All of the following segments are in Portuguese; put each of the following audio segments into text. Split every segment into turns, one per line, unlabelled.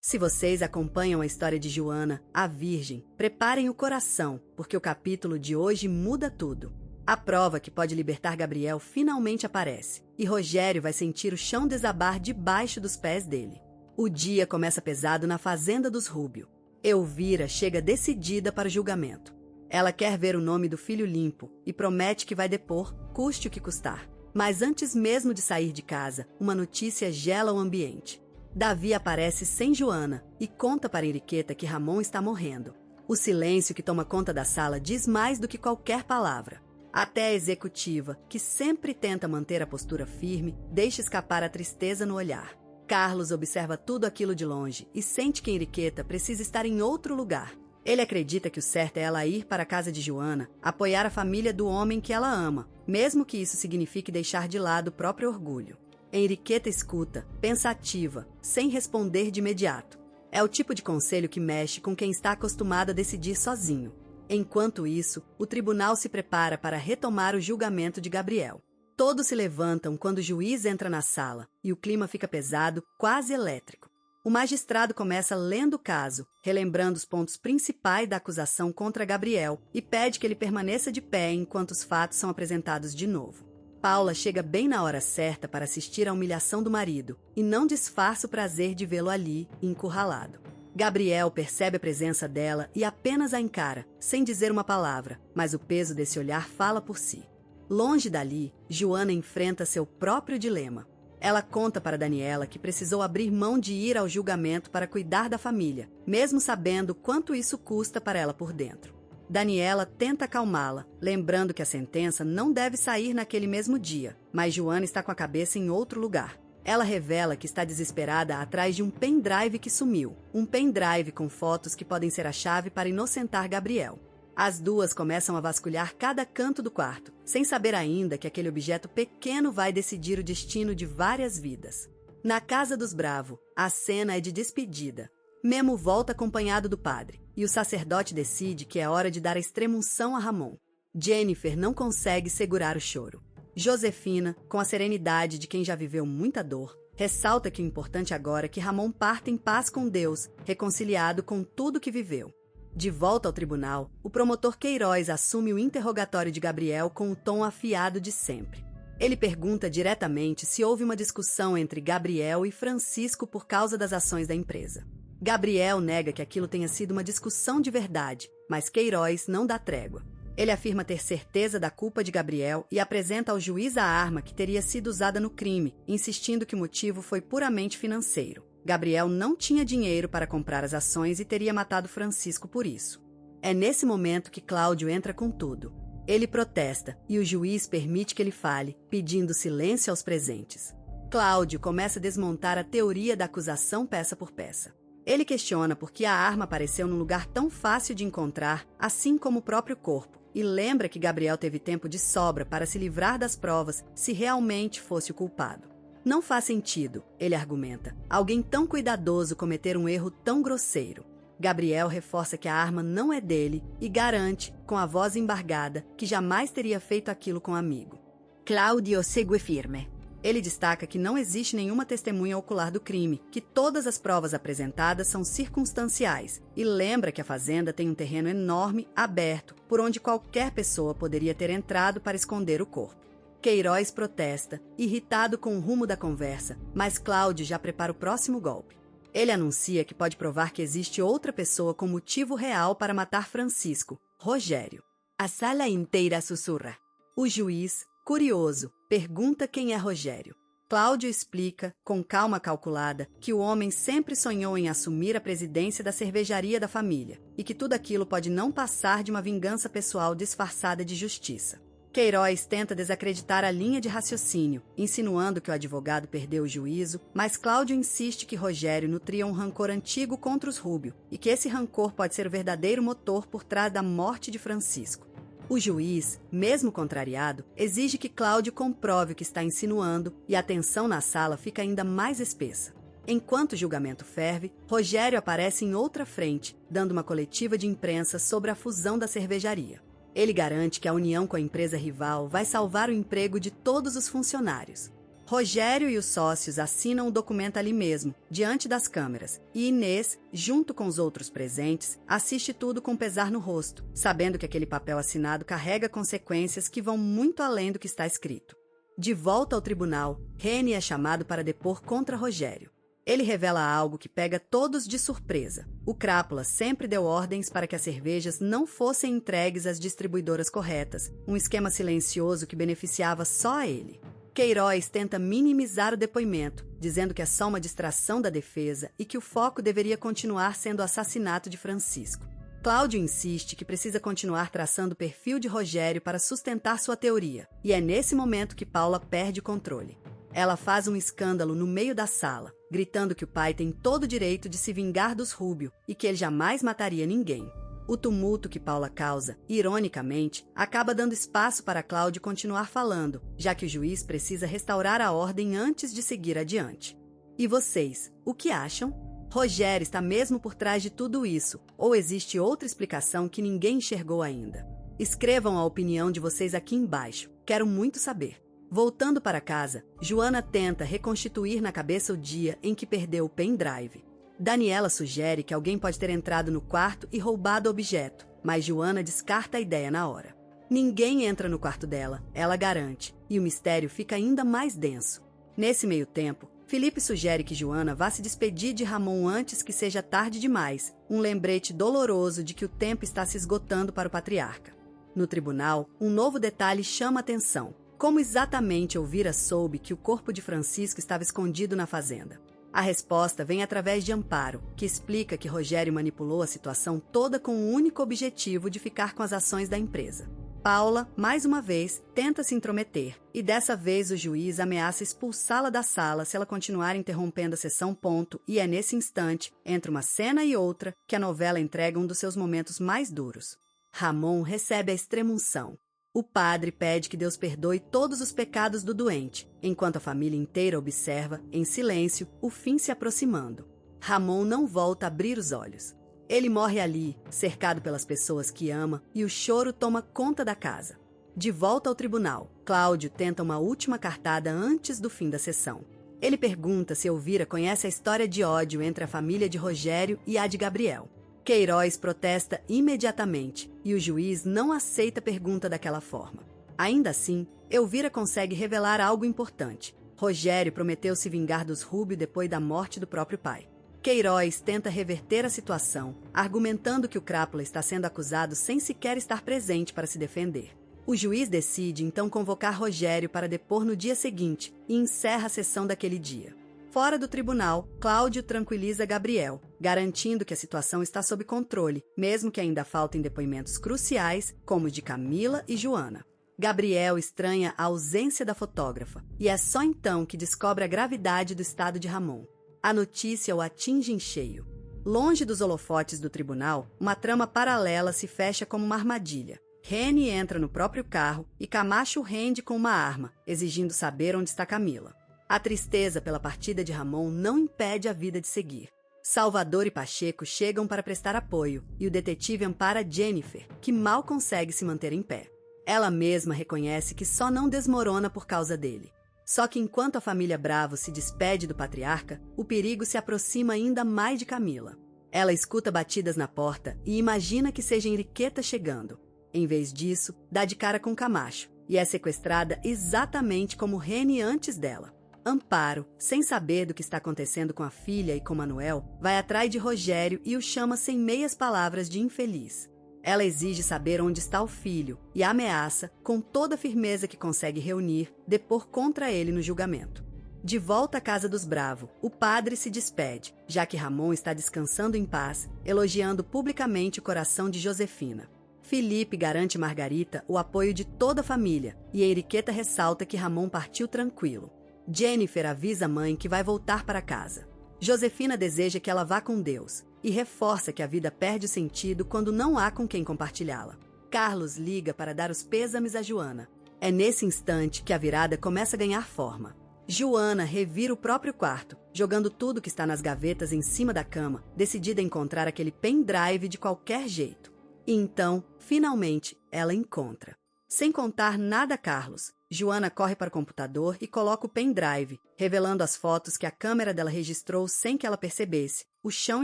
Se vocês acompanham a história de Joana, a Virgem, preparem o coração, porque o capítulo de hoje muda tudo. A prova que pode libertar Gabriel finalmente aparece, e Rogério vai sentir o chão desabar debaixo dos pés dele. O dia começa pesado na fazenda dos Rubio. Elvira chega decidida para o julgamento. Ela quer ver o nome do filho limpo e promete que vai depor, custe o que custar. Mas antes mesmo de sair de casa, uma notícia gela o ambiente. Davi aparece sem Joana e conta para Henriqueta que Ramon está morrendo. O silêncio que toma conta da sala diz mais do que qualquer palavra. Até a executiva, que sempre tenta manter a postura firme, deixa escapar a tristeza no olhar. Carlos observa tudo aquilo de longe e sente que Henriqueta precisa estar em outro lugar. Ele acredita que o certo é ela ir para a casa de Joana, apoiar a família do homem que ela ama, mesmo que isso signifique deixar de lado o próprio orgulho. Henriqueta escuta, pensativa, sem responder de imediato. É o tipo de conselho que mexe com quem está acostumado a decidir sozinho. Enquanto isso, o tribunal se prepara para retomar o julgamento de Gabriel. Todos se levantam quando o juiz entra na sala e o clima fica pesado, quase elétrico. O magistrado começa lendo o caso, relembrando os pontos principais da acusação contra Gabriel e pede que ele permaneça de pé enquanto os fatos são apresentados de novo. Paula chega bem na hora certa para assistir à humilhação do marido e não disfarça o prazer de vê-lo ali, encurralado. Gabriel percebe a presença dela e apenas a encara, sem dizer uma palavra, mas o peso desse olhar fala por si. Longe dali, Joana enfrenta seu próprio dilema. Ela conta para Daniela que precisou abrir mão de ir ao julgamento para cuidar da família, mesmo sabendo quanto isso custa para ela por dentro. Daniela tenta acalmá-la, lembrando que a sentença não deve sair naquele mesmo dia, mas Joana está com a cabeça em outro lugar. Ela revela que está desesperada atrás de um pendrive que sumiu, um pendrive com fotos que podem ser a chave para inocentar Gabriel. As duas começam a vasculhar cada canto do quarto, sem saber ainda que aquele objeto pequeno vai decidir o destino de várias vidas. Na casa dos Bravo, a cena é de despedida. Memo volta acompanhado do padre, e o sacerdote decide que é hora de dar a extrema-unção a Ramon. Jennifer não consegue segurar o choro. Josefina, com a serenidade de quem já viveu muita dor, ressalta que o importante agora é que Ramon parta em paz com Deus, reconciliado com tudo que viveu. De volta ao tribunal, o promotor Queiroz assume o interrogatório de Gabriel com o tom afiado de sempre. Ele pergunta diretamente se houve uma discussão entre Gabriel e Francisco por causa das ações da empresa. Gabriel nega que aquilo tenha sido uma discussão de verdade, mas Queiroz não dá trégua. Ele afirma ter certeza da culpa de Gabriel e apresenta ao juiz a arma que teria sido usada no crime, insistindo que o motivo foi puramente financeiro. Gabriel não tinha dinheiro para comprar as ações e teria matado Francisco por isso. É nesse momento que Cláudio entra com tudo. Ele protesta e o juiz permite que ele fale, pedindo silêncio aos presentes. Cláudio começa a desmontar a teoria da acusação peça por peça. Ele questiona por que a arma apareceu num lugar tão fácil de encontrar, assim como o próprio corpo, e lembra que Gabriel teve tempo de sobra para se livrar das provas se realmente fosse o culpado. Não faz sentido, ele argumenta, alguém tão cuidadoso cometer um erro tão grosseiro. Gabriel reforça que a arma não é dele e garante, com a voz embargada, que jamais teria feito aquilo com um amigo. Cláudio segue firme. Ele destaca que não existe nenhuma testemunha ocular do crime, que todas as provas apresentadas são circunstanciais, e lembra que a fazenda tem um terreno enorme, aberto, por onde qualquer pessoa poderia ter entrado para esconder o corpo. Queiroz protesta, irritado com o rumo da conversa, mas Cláudio já prepara o próximo golpe. Ele anuncia que pode provar que existe outra pessoa com motivo real para matar Francisco, Rogério. A sala inteira sussurra. O juiz, curioso, pergunta quem é Rogério. Cláudio explica, com calma calculada, que o homem sempre sonhou em assumir a presidência da cervejaria da família e que tudo aquilo pode não passar de uma vingança pessoal disfarçada de justiça. Queiroz tenta desacreditar a linha de raciocínio, insinuando que o advogado perdeu o juízo, mas Cláudio insiste que Rogério nutria um rancor antigo contra os Rubio e que esse rancor pode ser o verdadeiro motor por trás da morte de Francisco. O juiz, mesmo contrariado, exige que Cláudio comprove o que está insinuando e a tensão na sala fica ainda mais espessa. Enquanto o julgamento ferve, Rogério aparece em outra frente, dando uma coletiva de imprensa sobre a fusão da cervejaria. Ele garante que a união com a empresa rival vai salvar o emprego de todos os funcionários. Rogério e os sócios assinam o documento ali mesmo, diante das câmeras, e Inês, junto com os outros presentes, assiste tudo com pesar no rosto, sabendo que aquele papel assinado carrega consequências que vão muito além do que está escrito. De volta ao tribunal, Rene é chamado para depor contra Rogério. Ele revela algo que pega todos de surpresa. O Crápula sempre deu ordens para que as cervejas não fossem entregues às distribuidoras corretas, um esquema silencioso que beneficiava só a ele. Queiroz tenta minimizar o depoimento, dizendo que é só uma distração da defesa e que o foco deveria continuar sendo o assassinato de Francisco. Cláudio insiste que precisa continuar traçando o perfil de Rogério para sustentar sua teoria, e é nesse momento que Paula perde o controle. Ela faz um escândalo no meio da sala, gritando que o pai tem todo o direito de se vingar dos Rubio e que ele jamais mataria ninguém. O tumulto que Paula causa, ironicamente, acaba dando espaço para Cláudio continuar falando, já que o juiz precisa restaurar a ordem antes de seguir adiante. E vocês, o que acham? Rogério está mesmo por trás de tudo isso, ou existe outra explicação que ninguém enxergou ainda? Escrevam a opinião de vocês aqui embaixo, quero muito saber. Voltando para casa, Joana tenta reconstituir na cabeça o dia em que perdeu o pendrive. Daniela sugere que alguém pode ter entrado no quarto e roubado o objeto, mas Joana descarta a ideia na hora. Ninguém entra no quarto dela, ela garante, e o mistério fica ainda mais denso. Nesse meio tempo, Felipe sugere que Joana vá se despedir de Ramon antes que seja tarde demais, um lembrete doloroso de que o tempo está se esgotando para o patriarca. No tribunal, um novo detalhe chama atenção. Como exatamente Elvira soube que o corpo de Francisco estava escondido na fazenda? A resposta vem através de Amparo, que explica que Rogério manipulou a situação toda com o único objetivo de ficar com as ações da empresa. Paula, mais uma vez, tenta se intrometer, e dessa vez o juiz ameaça expulsá-la da sala se ela continuar interrompendo a sessão. E é nesse instante, entre uma cena e outra, que a novela entrega um dos seus momentos mais duros. Ramon recebe a extrema-unção. O padre pede que Deus perdoe todos os pecados do doente, enquanto a família inteira observa, em silêncio, o fim se aproximando. Ramon não volta a abrir os olhos. Ele morre ali, cercado pelas pessoas que ama, e o choro toma conta da casa. De volta ao tribunal, Cláudio tenta uma última cartada antes do fim da sessão. Ele pergunta se Elvira conhece a história de ódio entre a família de Rogério e a de Gabriel. Queiroz protesta imediatamente e o juiz não aceita a pergunta daquela forma. Ainda assim, Elvira consegue revelar algo importante. Rogério prometeu se vingar dos Rubio depois da morte do próprio pai. Queiroz tenta reverter a situação, argumentando que o Crápula está sendo acusado sem sequer estar presente para se defender. O juiz decide então convocar Rogério para depor no dia seguinte e encerra a sessão daquele dia. Fora do tribunal, Cláudio tranquiliza Gabriel, garantindo que a situação está sob controle, mesmo que ainda faltem depoimentos cruciais, como os de Camila e Joana. Gabriel estranha a ausência da fotógrafa, e é só então que descobre a gravidade do estado de Ramon. A notícia o atinge em cheio. Longe dos holofotes do tribunal, uma trama paralela se fecha como uma armadilha. Rene entra no próprio carro e Camacho rende com uma arma, exigindo saber onde está Camila. A tristeza pela partida de Ramon não impede a vida de seguir. Salvador e Pacheco chegam para prestar apoio e o detetive ampara Jennifer, que mal consegue se manter em pé. Ela mesma reconhece que só não desmorona por causa dele. Só que enquanto a família Bravo se despede do patriarca, o perigo se aproxima ainda mais de Camila. Ela escuta batidas na porta e imagina que seja Henriqueta chegando. Em vez disso, dá de cara com Camacho e é sequestrada exatamente como Rene antes dela. Amparo, sem saber do que está acontecendo com a filha e com Manuel, vai atrás de Rogério e o chama sem meias palavras de infeliz. Ela exige saber onde está o filho e ameaça, com toda a firmeza que consegue reunir, depor contra ele no julgamento. De volta à casa dos Bravo, o padre se despede, já que Ramon está descansando em paz, elogiando publicamente o coração de Josefina. Felipe garante Margarita o apoio de toda a família e Henriqueta ressalta que Ramon partiu tranquilo. Jennifer avisa a mãe que vai voltar para casa. Josefina deseja que ela vá com Deus e reforça que a vida perde o sentido quando não há com quem compartilhá-la. Carlos liga para dar os pêsames a Joana. É nesse instante que a virada começa a ganhar forma. Joana revira o próprio quarto, jogando tudo que está nas gavetas em cima da cama, decidida a encontrar aquele pendrive de qualquer jeito. E então, finalmente, ela encontra. Sem contar nada a Carlos, Joana corre para o computador e coloca o pendrive, revelando as fotos que a câmera dela registrou sem que ela percebesse, o chão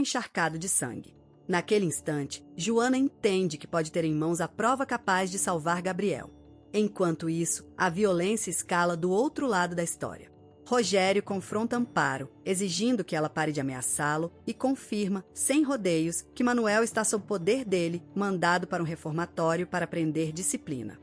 encharcado de sangue. Naquele instante, Joana entende que pode ter em mãos a prova capaz de salvar Gabriel. Enquanto isso, a violência escala do outro lado da história. Rogério confronta Amparo, exigindo que ela pare de ameaçá-lo e confirma, sem rodeios, que Manuel está sob poder dele, mandado para um reformatório para aprender disciplina.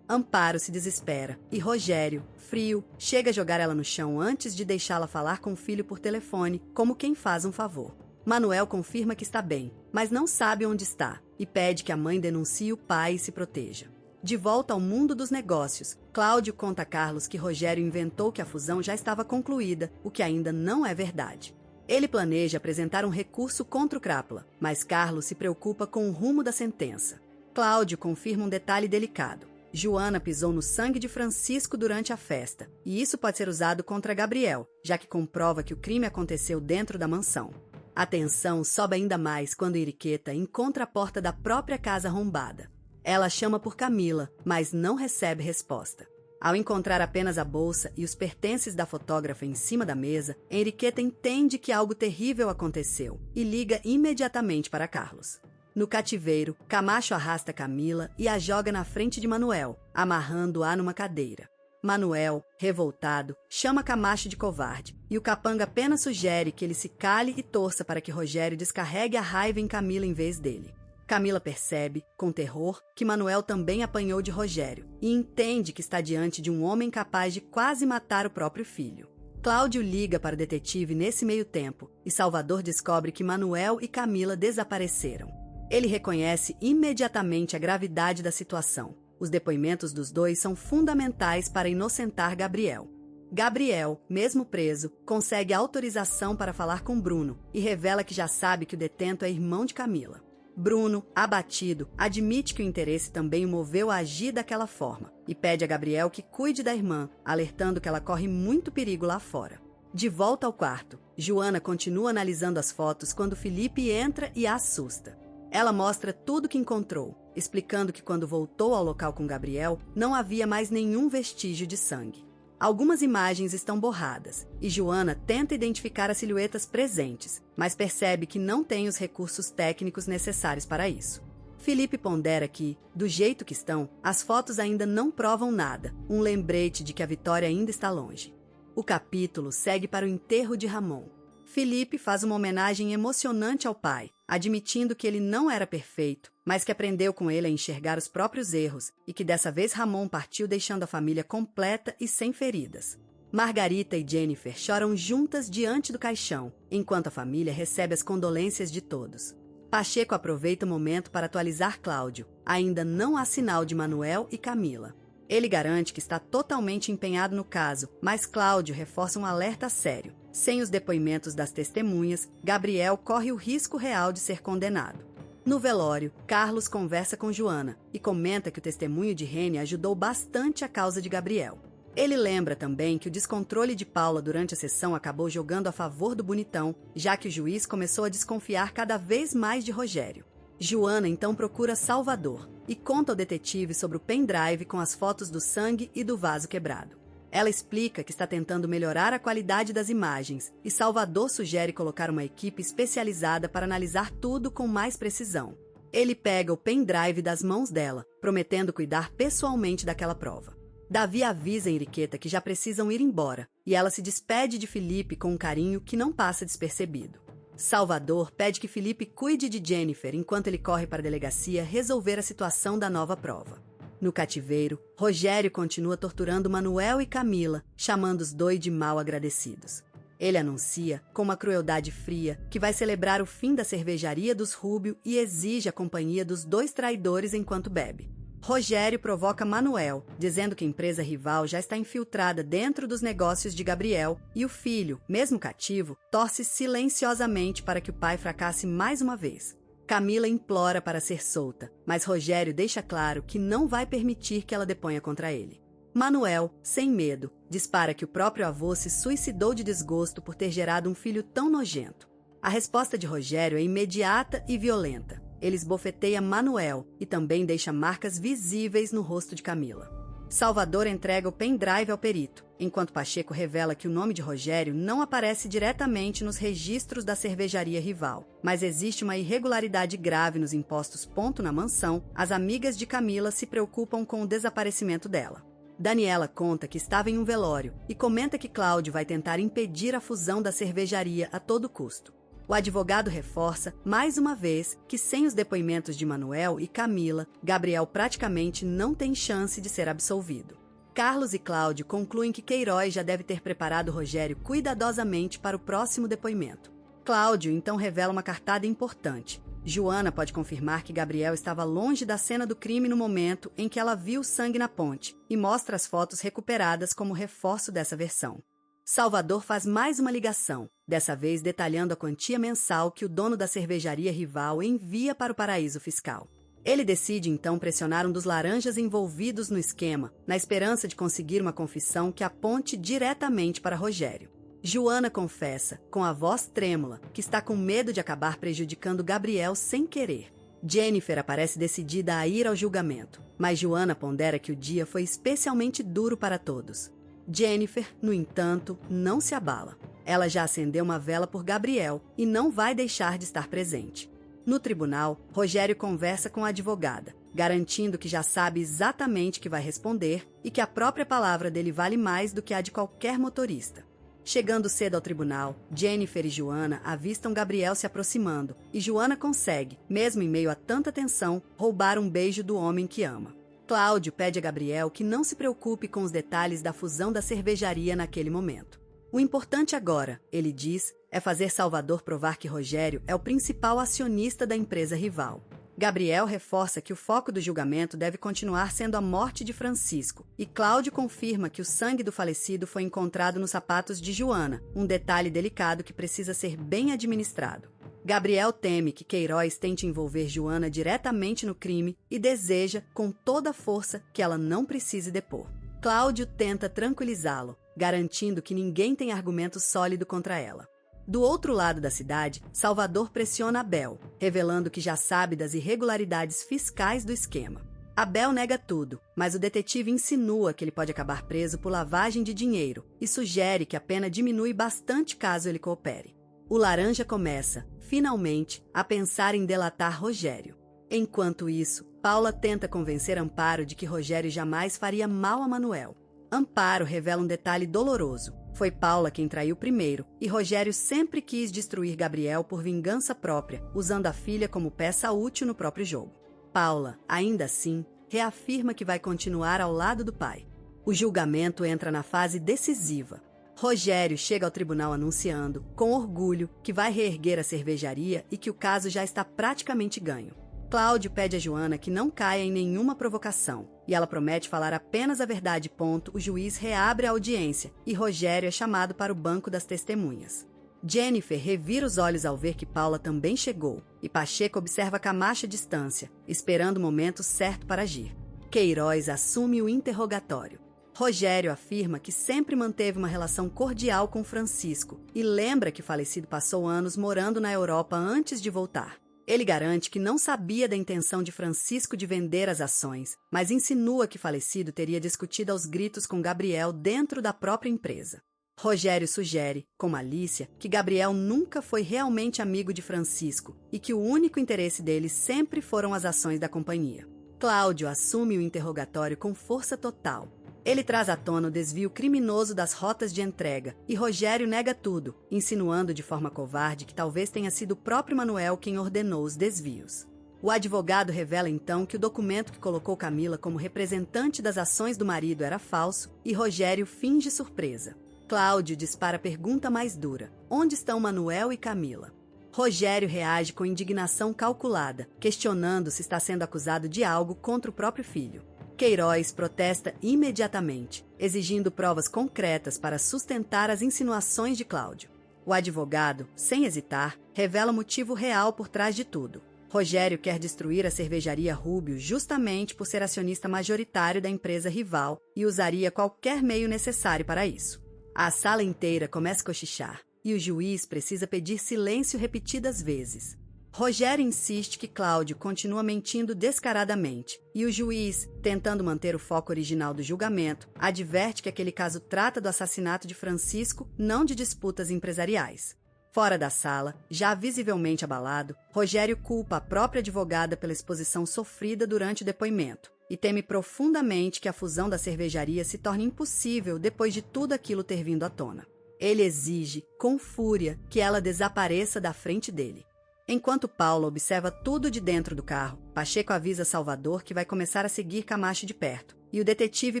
Amparo se desespera e Rogério, frio, chega a jogar ela no chão antes de deixá-la falar com o filho por telefone, como quem faz um favor. Manuel confirma que está bem, mas não sabe onde está e pede que a mãe denuncie o pai e se proteja. De volta ao mundo dos negócios, Cláudio conta a Carlos que Rogério inventou que a fusão já estava concluída, o que ainda não é verdade. Ele planeja apresentar um recurso contra o Crápula, mas Carlos se preocupa com o rumo da sentença. Cláudio confirma um detalhe delicado. Joana pisou no sangue de Francisco durante a festa, e isso pode ser usado contra Gabriel, já que comprova que o crime aconteceu dentro da mansão. A tensão sobe ainda mais quando Iriqueta encontra a porta da própria casa arrombada. Ela chama por Camila, mas não recebe resposta. Ao encontrar apenas a bolsa e os pertences da fotógrafa em cima da mesa, Henriqueta entende que algo terrível aconteceu e liga imediatamente para Carlos. No cativeiro, Camacho arrasta Camila e a joga na frente de Manuel, amarrando-a numa cadeira. Manuel, revoltado, chama Camacho de covarde e o capanga apenas sugere que ele se cale e torça para que Rogério descarregue a raiva em Camila em vez dele. Camila percebe, com terror, que Manuel também apanhou de Rogério e entende que está diante de um homem capaz de quase matar o próprio filho. Cláudio liga para o detetive nesse meio tempo e Salvador descobre que Manuel e Camila desapareceram. Ele reconhece imediatamente a gravidade da situação. Os depoimentos dos dois são fundamentais para inocentar Gabriel. Gabriel, mesmo preso, consegue autorização para falar com Bruno e revela que já sabe que o detento é irmão de Camila. Bruno, abatido, admite que o interesse também o moveu a agir daquela forma e pede a Gabriel que cuide da irmã, alertando que ela corre muito perigo lá fora. De volta ao quarto, Joana continua analisando as fotos quando Felipe entra e a assusta. Ela mostra tudo o que encontrou, explicando que quando voltou ao local com Gabriel, não havia mais nenhum vestígio de sangue. Algumas imagens estão borradas, e Joana tenta identificar as silhuetas presentes, mas percebe que não tem os recursos técnicos necessários para isso. Felipe pondera que, do jeito que estão, as fotos ainda não provam nada, um lembrete de que a vitória ainda está longe. O capítulo segue para o enterro de Ramon. Felipe faz uma homenagem emocionante ao pai, admitindo que ele não era perfeito, mas que aprendeu com ele a enxergar os próprios erros e que dessa vez Ramon partiu deixando a família completa e sem feridas. Margarita e Jennifer choram juntas diante do caixão, enquanto a família recebe as condolências de todos. Pacheco aproveita o momento para atualizar Cláudio. Ainda não há sinal de Manuel e Camila. Ele garante que está totalmente empenhado no caso, mas Cláudio reforça um alerta sério. Sem os depoimentos das testemunhas, Gabriel corre o risco real de ser condenado. No velório, Carlos conversa com Joana e comenta que o testemunho de Rene ajudou bastante a causa de Gabriel. Ele lembra também que o descontrole de Paula durante a sessão acabou jogando a favor do bonitão, já que o juiz começou a desconfiar cada vez mais de Rogério. Joana então procura Salvador e conta ao detetive sobre o pendrive com as fotos do sangue e do vaso quebrado. Ela explica que está tentando melhorar a qualidade das imagens e Salvador sugere colocar uma equipe especializada para analisar tudo com mais precisão. Ele pega o pendrive das mãos dela, prometendo cuidar pessoalmente daquela prova. Davi avisa Henriqueta que já precisam ir embora e ela se despede de Felipe com um carinho que não passa despercebido. Salvador pede que Felipe cuide de Jennifer enquanto ele corre para a delegacia resolver a situação da nova prova. No cativeiro, Rogério continua torturando Manuel e Camila, chamando os dois de mal agradecidos. Ele anuncia, com uma crueldade fria, que vai celebrar o fim da cervejaria dos Rúbio e exige a companhia dos dois traidores enquanto bebe. Rogério provoca Manuel, dizendo que a empresa rival já está infiltrada dentro dos negócios de Gabriel e o filho, mesmo cativo, torce silenciosamente para que o pai fracasse mais uma vez. Camila implora para ser solta, mas Rogério deixa claro que não vai permitir que ela deponha contra ele. Manuel, sem medo, dispara que o próprio avô se suicidou de desgosto por ter gerado um filho tão nojento. A resposta de Rogério é imediata e violenta. ele esbofeteia Manuel e também deixa marcas visíveis no rosto de Camila. Salvador entrega o pendrive ao perito, enquanto Pacheco revela que o nome de Rogério não aparece diretamente nos registros da cervejaria rival, mas existe uma irregularidade grave nos impostos ponto na mansão. As amigas de Camila se preocupam com o desaparecimento dela. Daniela conta que estava em um velório e comenta que Cláudio vai tentar impedir a fusão da cervejaria a todo custo. O advogado reforça, mais uma vez, que sem os depoimentos de Manuel e Camila, Gabriel praticamente não tem chance de ser absolvido. Carlos e Cláudio concluem que Queiroz já deve ter preparado Rogério cuidadosamente para o próximo depoimento. Cláudio então revela uma cartada importante. Joana pode confirmar que Gabriel estava longe da cena do crime no momento em que ela viu sangue na ponte e mostra as fotos recuperadas como reforço dessa versão. Salvador faz mais uma ligação, dessa vez detalhando a quantia mensal que o dono da cervejaria rival envia para o paraíso fiscal. Ele decide então pressionar um dos laranjas envolvidos no esquema, na esperança de conseguir uma confissão que aponte diretamente para Rogério. Joana confessa, com a voz trêmula, que está com medo de acabar prejudicando Gabriel sem querer. Jennifer aparece decidida a ir ao julgamento, mas Joana pondera que o dia foi especialmente duro para todos. Jennifer, no entanto, não se abala. Ela já acendeu uma vela por Gabriel e não vai deixar de estar presente. No tribunal, Rogério conversa com a advogada, garantindo que já sabe exatamente o que vai responder e que a própria palavra dele vale mais do que a de qualquer motorista. Chegando cedo ao tribunal, Jennifer e Joana avistam Gabriel se aproximando e Joana consegue, mesmo em meio a tanta tensão, roubar um beijo do homem que ama. Cláudio pede a Gabriel que não se preocupe com os detalhes da fusão da cervejaria naquele momento. O importante agora, ele diz, é fazer Salvador provar que Rogério é o principal acionista da empresa rival. Gabriel reforça que o foco do julgamento deve continuar sendo a morte de Francisco, e Cláudio confirma que o sangue do falecido foi encontrado nos sapatos de Joana, um detalhe delicado que precisa ser bem administrado. Gabriel teme que Queiroz tente envolver Joana diretamente no crime e deseja, com toda a força, que ela não precise depor. Cláudio tenta tranquilizá-lo, garantindo que ninguém tem argumento sólido contra ela. Do outro lado da cidade, Salvador pressiona Abel, revelando que já sabe das irregularidades fiscais do esquema. Abel nega tudo, mas o detetive insinua que ele pode acabar preso por lavagem de dinheiro e sugere que a pena diminui bastante caso ele coopere. O laranja começa, finalmente, a pensar em delatar Rogério. Enquanto isso, Paula tenta convencer Amparo de que Rogério jamais faria mal a Manuel. Amparo revela um detalhe doloroso. Foi Paula quem traiu primeiro, e Rogério sempre quis destruir Gabriel por vingança própria, usando a filha como peça útil no próprio jogo. Paula, ainda assim, reafirma que vai continuar ao lado do pai. O julgamento entra na fase decisiva. Rogério chega ao tribunal anunciando, com orgulho, que vai reerguer a cervejaria e que o caso já está praticamente ganho. Cláudio pede a Joana que não caia em nenhuma provocação, e ela promete falar apenas a verdade. O juiz reabre a audiência e Rogério é chamado para o banco das testemunhas. Jennifer revira os olhos ao ver que Paula também chegou, e Pacheco observa Camacho à distância, esperando o momento certo para agir. Queiroz assume o interrogatório. Rogério afirma que sempre manteve uma relação cordial com Francisco e lembra que o falecido passou anos morando na Europa antes de voltar. Ele garante que não sabia da intenção de Francisco de vender as ações, mas insinua que falecido teria discutido aos gritos com Gabriel dentro da própria empresa. Rogério sugere, com malícia, que Gabriel nunca foi realmente amigo de Francisco e que o único interesse dele sempre foram as ações da companhia. Cláudio assume o interrogatório com força total. Ele traz à tona o desvio criminoso das rotas de entrega e Rogério nega tudo, insinuando de forma covarde que talvez tenha sido o próprio Manuel quem ordenou os desvios. O advogado revela então que o documento que colocou Camila como representante das ações do marido era falso e Rogério finge surpresa. Cláudio dispara a pergunta mais dura: onde estão Manuel e Camila? Rogério reage com indignação calculada, questionando se está sendo acusado de algo contra o próprio filho. Queiroz protesta imediatamente, exigindo provas concretas para sustentar as insinuações de Cláudio. O advogado, sem hesitar, revela o motivo real por trás de tudo. Rogério quer destruir a cervejaria Rubio justamente por ser acionista majoritário da empresa rival e usaria qualquer meio necessário para isso. A sala inteira começa a cochichar e o juiz precisa pedir silêncio repetidas vezes. Rogério insiste que Cláudio continua mentindo descaradamente, e o juiz, tentando manter o foco original do julgamento, adverte que aquele caso trata do assassinato de Francisco, não de disputas empresariais. Fora da sala, já visivelmente abalado, Rogério culpa a própria advogada pela exposição sofrida durante o depoimento e teme profundamente que a fusão da cervejaria se torne impossível depois de tudo aquilo ter vindo à tona. Ele exige, com fúria, que ela desapareça da frente dele. Enquanto Paulo observa tudo de dentro do carro, Pacheco avisa Salvador que vai começar a seguir Camacho de perto, e o detetive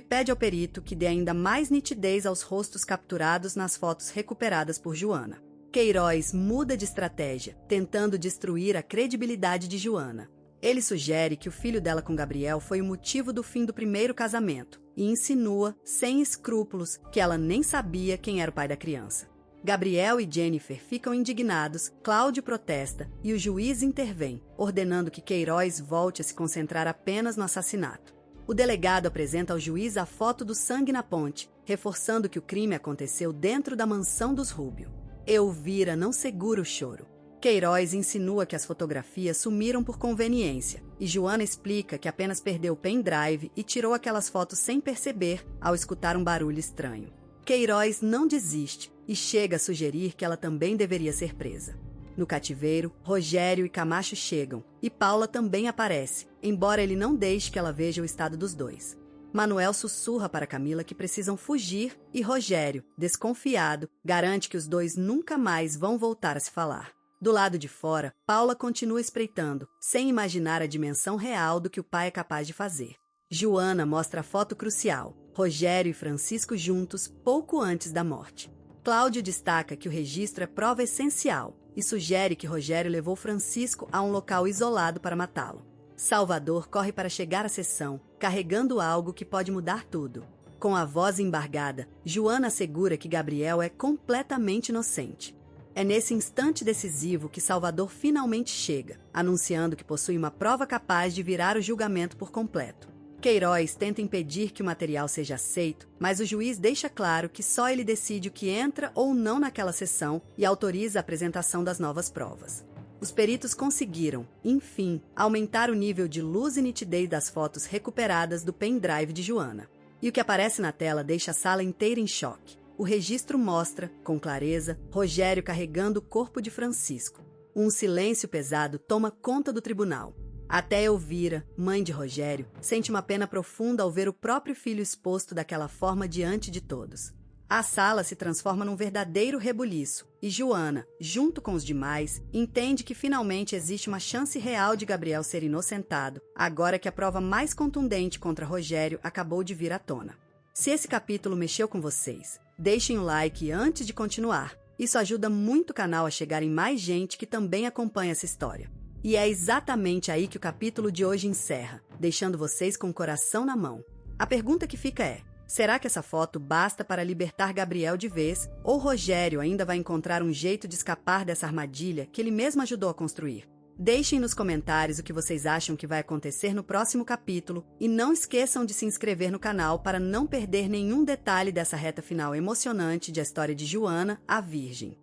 pede ao perito que dê ainda mais nitidez aos rostos capturados nas fotos recuperadas por Joana. Queiroz muda de estratégia, tentando destruir a credibilidade de Joana. Ele sugere que o filho dela com Gabriel foi o motivo do fim do primeiro casamento e insinua, sem escrúpulos, que ela nem sabia quem era o pai da criança. Gabriel e Jennifer ficam indignados, Cláudio protesta e o juiz intervém, ordenando que Queiroz volte a se concentrar apenas no assassinato. O delegado apresenta ao juiz a foto do sangue na ponte, reforçando que o crime aconteceu dentro da mansão dos Rubio. Elvira não segura o choro. Queiroz insinua que as fotografias sumiram por conveniência, e Joana explica que apenas perdeu o pendrive e tirou aquelas fotos sem perceber ao escutar um barulho estranho. Queiroz não desiste e chega a sugerir que ela também deveria ser presa. No cativeiro, Rogério e Camacho chegam, e Paula também aparece, embora ele não deixe que ela veja o estado dos dois. Manuel sussurra para Camila que precisam fugir e Rogério, desconfiado, garante que os dois nunca mais vão voltar a se falar. Do lado de fora, Paula continua espreitando, sem imaginar a dimensão real do que o pai é capaz de fazer. Joana mostra a foto crucial, Rogério e Francisco juntos pouco antes da morte. Cláudio destaca que o registro é prova essencial e sugere que Rogério levou Francisco a um local isolado para matá-lo. Salvador corre para chegar à sessão, carregando algo que pode mudar tudo. Com a voz embargada, Joana assegura que Gabriel é completamente inocente. É nesse instante decisivo que Salvador finalmente chega, anunciando que possui uma prova capaz de virar o julgamento por completo. Queiroz tenta impedir que o material seja aceito, mas o juiz deixa claro que só ele decide o que entra ou não naquela sessão e autoriza a apresentação das novas provas. Os peritos conseguiram, enfim, aumentar o nível de luz e nitidez das fotos recuperadas do pendrive de Joana. E o que aparece na tela deixa a sala inteira em choque. O registro mostra, com clareza, Rogério carregando o corpo de Francisco. Um silêncio pesado toma conta do tribunal. Até Elvira, mãe de Rogério, sente uma pena profunda ao ver o próprio filho exposto daquela forma diante de todos. A sala se transforma num verdadeiro rebuliço e Joana, junto com os demais, entende que finalmente existe uma chance real de Gabriel ser inocentado, agora que a prova mais contundente contra Rogério acabou de vir à tona. Se esse capítulo mexeu com vocês, deixem o like antes de continuar. Isso ajuda muito o canal a chegar em mais gente que também acompanha essa história. E é exatamente aí que o capítulo de hoje encerra, deixando vocês com o coração na mão. A pergunta que fica é: será que essa foto basta para libertar Gabriel de vez, ou Rogério ainda vai encontrar um jeito de escapar dessa armadilha que ele mesmo ajudou a construir? Deixem nos comentários o que vocês acham que vai acontecer no próximo capítulo e não esqueçam de se inscrever no canal para não perder nenhum detalhe dessa reta final emocionante de A História de Joana, a Virgem.